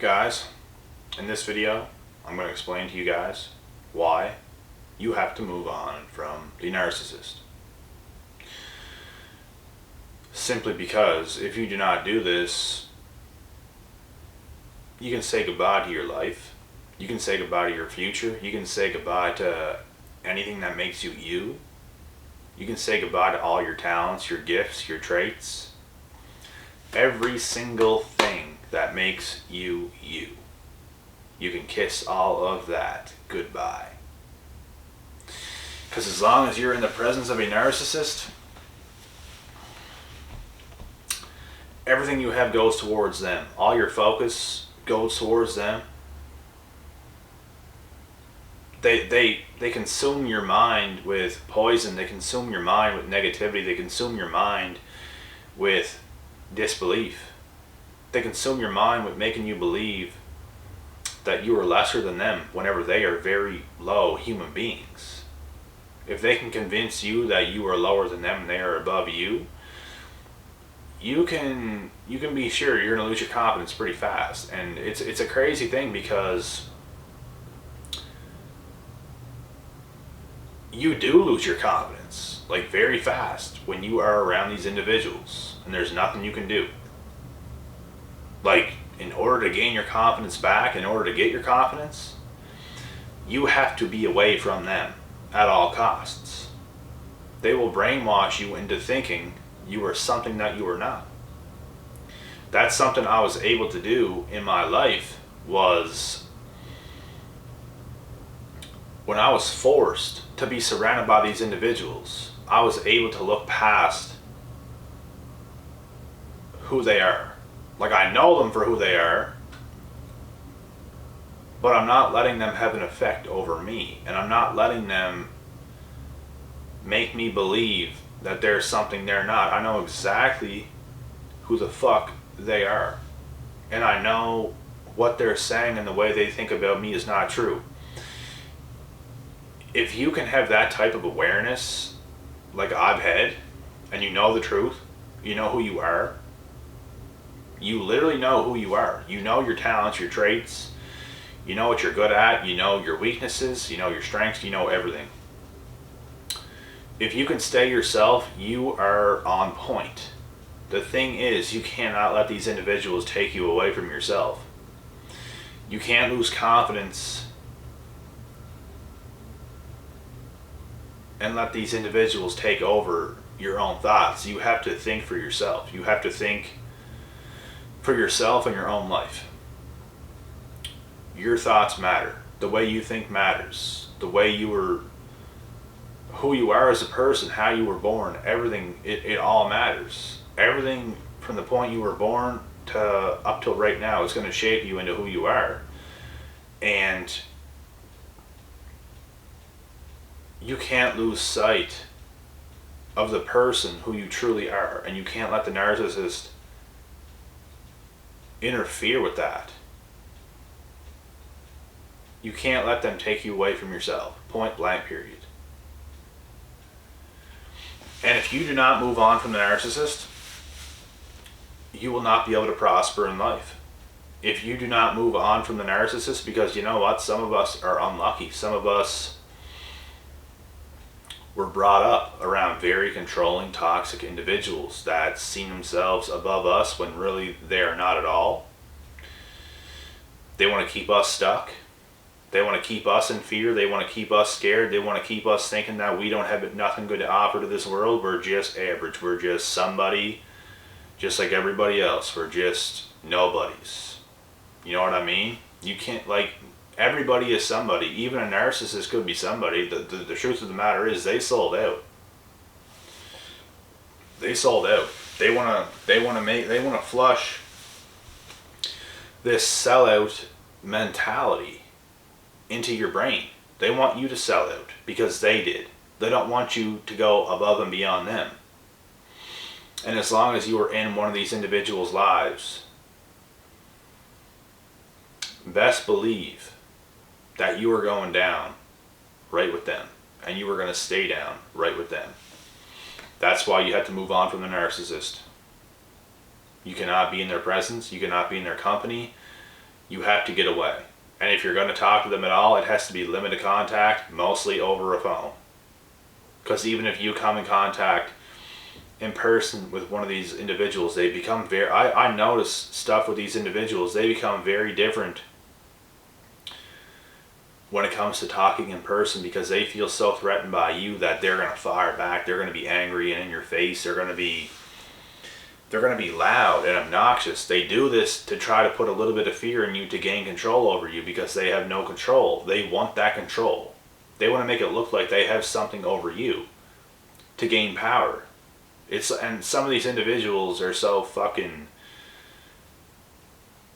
guys, in this video I'm going to explain to you guys why you have to move on from the narcissist. Simply because if you do not do this, you can say goodbye to your life, you can say goodbye to your future, you can say goodbye to anything that makes you you. You can say goodbye to all your talents, your gifts, your traits, every single thing that makes you you. You can kiss all of that goodbye. Because as long as you're in the presence of a narcissist, everything you have goes towards them. All your focus goes towards them. They consume your mind with poison. They consume your mind with negativity. They consume your mind with disbelief. They consume your mind with making you believe that you are lesser than them whenever they are very low human beings. If they can convince you that you are lower than them and they are above you, you can be sure you're going to lose your confidence pretty fast. And it's a crazy thing because you do lose your confidence like very fast when you are around these individuals and there's nothing you can do. Like, in order to gain your confidence back, in order to get your confidence, you have to be away from them at all costs. They will brainwash you into thinking you are something that you are not. That's something I was able to do in my life. Was when I was forced to be surrounded by these individuals, I was able to look past who they are. Like, I know them for who they are, but I'm not letting them have an effect over me, and I'm not letting them make me believe that there's something they're not. I know exactly who the fuck they are, and I know what they're saying and the way they think about me is not true. If you can have that type of awareness like I've had, and you know the truth, you know who you are, you literally know who you are. You know your talents, your traits, you know what you're good at, you know your weaknesses, you know your strengths, you know everything. If you can stay yourself, you are on point. The thing is, you cannot let these individuals take you away from yourself. You can't lose confidence and let these individuals take over your own thoughts. You have to think for yourself. You have to think for yourself and your own life. Your thoughts matter. The way you think matters. The way you were, who you are as a person, how you were born, everything, it all matters. Everything from the point you were born to up till right now is going to shape you into who you are. And you can't lose sight of the person who you truly are, and you can't let the narcissist interfere with that. You can't let them take you away from yourself. Point blank, period. And if you do not move on from the narcissist, you will not be able to prosper in life. If you do not move on from the narcissist, because you know what, some of us are unlucky. Some of us were brought up around very controlling, toxic individuals that see themselves above us when really they are not at all. They want to keep us stuck. They want to keep us in fear. They want to keep us scared. They want to keep us thinking that we don't have nothing good to offer to this world. We're just average. We're just somebody just like everybody else. We're just nobodies. You know what I mean? You can't, like, everybody is somebody. Even a narcissist could be somebody. The truth of the matter is they sold out. They sold out. They want to flush this sellout mentality into your brain. They want you to sell out because they did. They don't want you to go above and beyond them. And as long as you are in one of these individuals' lives, best believe that you are going down right with them, and you are going to stay down right with them. That's why you have to move on from the narcissist. You cannot be in their presence. You cannot be in their company. You have to get away. And if you're going to talk to them at all, it has to be limited contact, mostly over a phone. Because even if you come in contact in person with one of these individuals, they become very, I notice stuff with these individuals, they become very different when it comes to talking in person, because they feel so threatened by you that they're going to fire back, they're going to be angry and in your face, they're going to be loud and obnoxious. They do this to try to put a little bit of fear in you to gain control over you, because they have no control. They want that control. They want to make it look like they have something over you to gain power. And some of these individuals are so fucking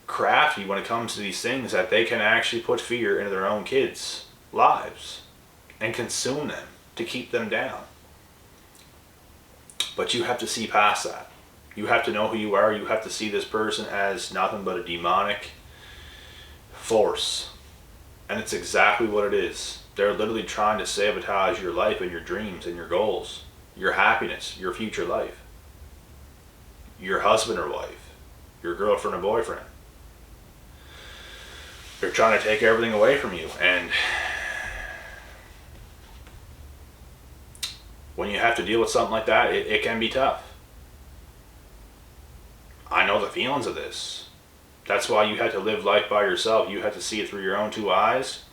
crafty when it comes to these things that they can actually put fear into their own kids' lives and consume them to keep them down. But you have to see past that. You have to know who you are. You have to see this person as nothing but a demonic force. And it's exactly what it is. They're literally trying to sabotage your life and your dreams and your goals, your happiness, your future life, your husband or wife, your girlfriend or boyfriend. They're trying to take everything away from you. And when you have to deal with something like that, it can be tough. I know the feelings of this. That's why you have to live life by yourself. You have to see it through your own two eyes.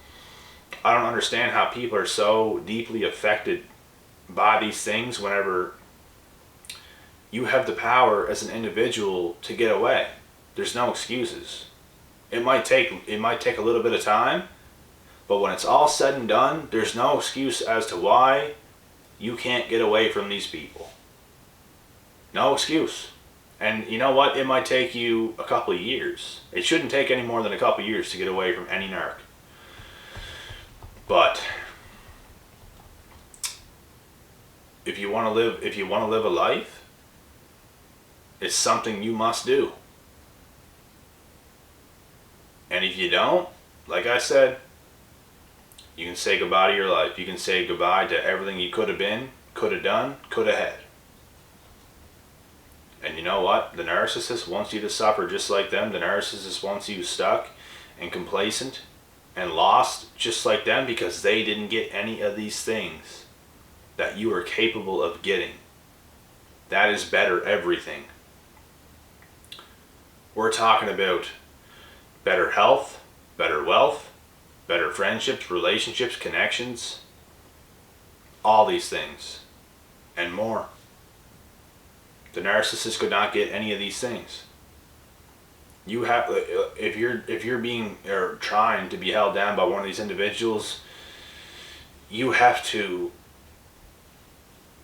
I don't understand how people are so deeply affected by these things whenever you have the power as an individual to get away. There's no excuses. It might take a little bit of time, but when it's all said and done, there's no excuse as to why you can't get away from these people. No excuse. And you know what? It might take you a couple of years. It shouldn't take any more than a couple of years to get away from any narc. But if you want to live a life, it's something you must do. And if you don't, like I said, you can say goodbye to your life. You can say goodbye to everything you could have been, could have done, could have had. And you know what? The narcissist wants you to suffer just like them. The narcissist wants you stuck and complacent and lost just like them, because they didn't get any of these things that you are capable of getting. That is better everything. We're talking about better health, better wealth, better friendships, relationships, connections, all these things and more. The narcissist could not get any of these things. You have, if you're being or trying to be held down by one of these individuals, you have to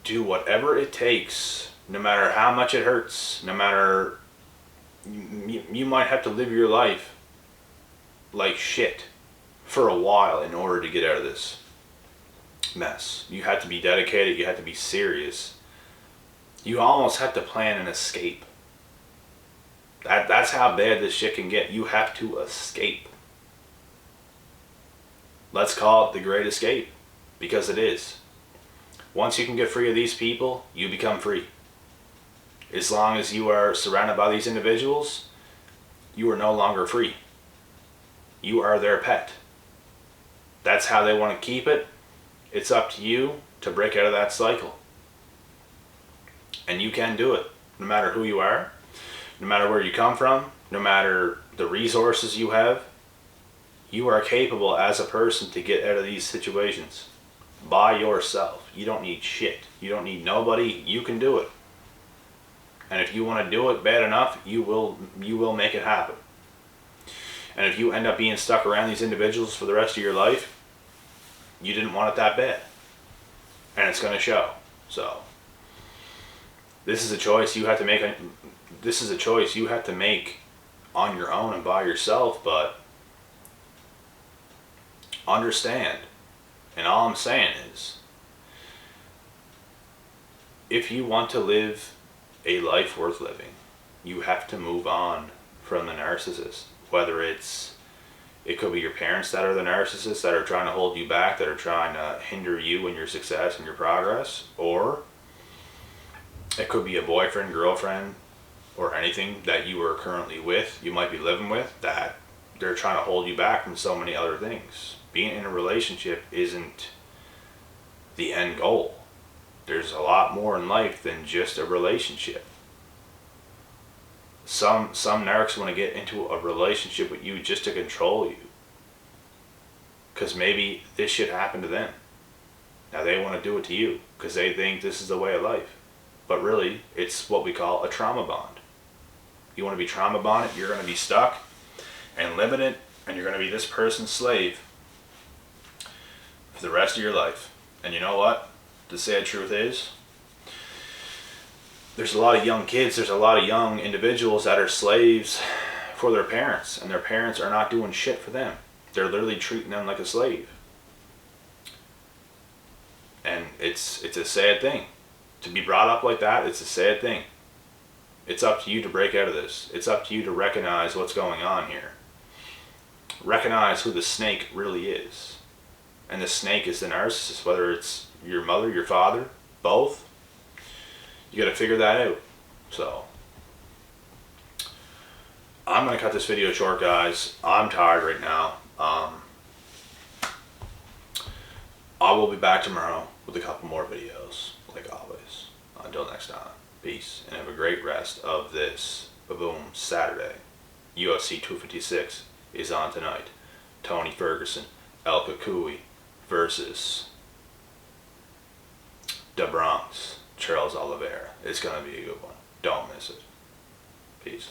do whatever it takes, no matter how much it hurts, no matter, you might have to live your life like shit for a while in order to get out of this mess. You have to be dedicated, you have to be serious. You almost have to plan an escape. That's how bad this shit can get. You have to escape. Let's call it the Great Escape, because it is. Once you can get free of these people, you become free. As long as you are surrounded by these individuals, you are no longer free. You are their pet. That's how they want to keep it. It's up to you to break out of that cycle. And you can do it, no matter who you are, no matter where you come from, no matter the resources you have. You are capable as a person to get out of these situations by yourself. You don't need shit. You don't need nobody. You can do it. And if you want to do it bad enough, you will make it happen. And if you end up being stuck around these individuals for the rest of your life, you didn't want it that bad. And it's going to show. So this is a choice you have to make. This is a choice you have to make on your own and by yourself, but understand, and all I'm saying is, if you want to live a life worth living, you have to move on from the narcissist. Whether it could be your parents that are the narcissists, that are trying to hold you back, that are trying to hinder you in your success and your progress, or it could be a boyfriend, girlfriend, or anything that you are currently with, you might be living with, that they're trying to hold you back from so many other things. Being in a relationship isn't the end goal. There's a lot more in life than just a relationship. Some narcs want to get into a relationship with you just to control you. Because maybe this shit happened to them. Now they want to do it to you because they think this is the way of life. But really, it's what we call a trauma bond. You want to be trauma bonded, you're going to be stuck and limited, and you're going to be this person's slave for the rest of your life. And you know what? The sad truth is, there's a lot of young kids, there's a lot of young individuals that are slaves for their parents, and their parents are not doing shit for them. They're literally treating them like a slave. And it's a sad thing. To be brought up like that, it's a sad thing. It's up to you to break out of this. It's up to you to recognize what's going on here. Recognize who the snake really is. And the snake is the narcissist, whether it's your mother, your father, both. You got to figure that out. So, I'm going to cut this video short, guys. I'm tired right now. I will be back tomorrow with a couple more videos, like always. Until next time, peace, and have a great rest of this Boom Saturday. UFC 256 is on tonight. Tony Ferguson, El Kakui versus the Bronx, Charles Oliveira. It's going to be a good one. Don't miss it. Peace.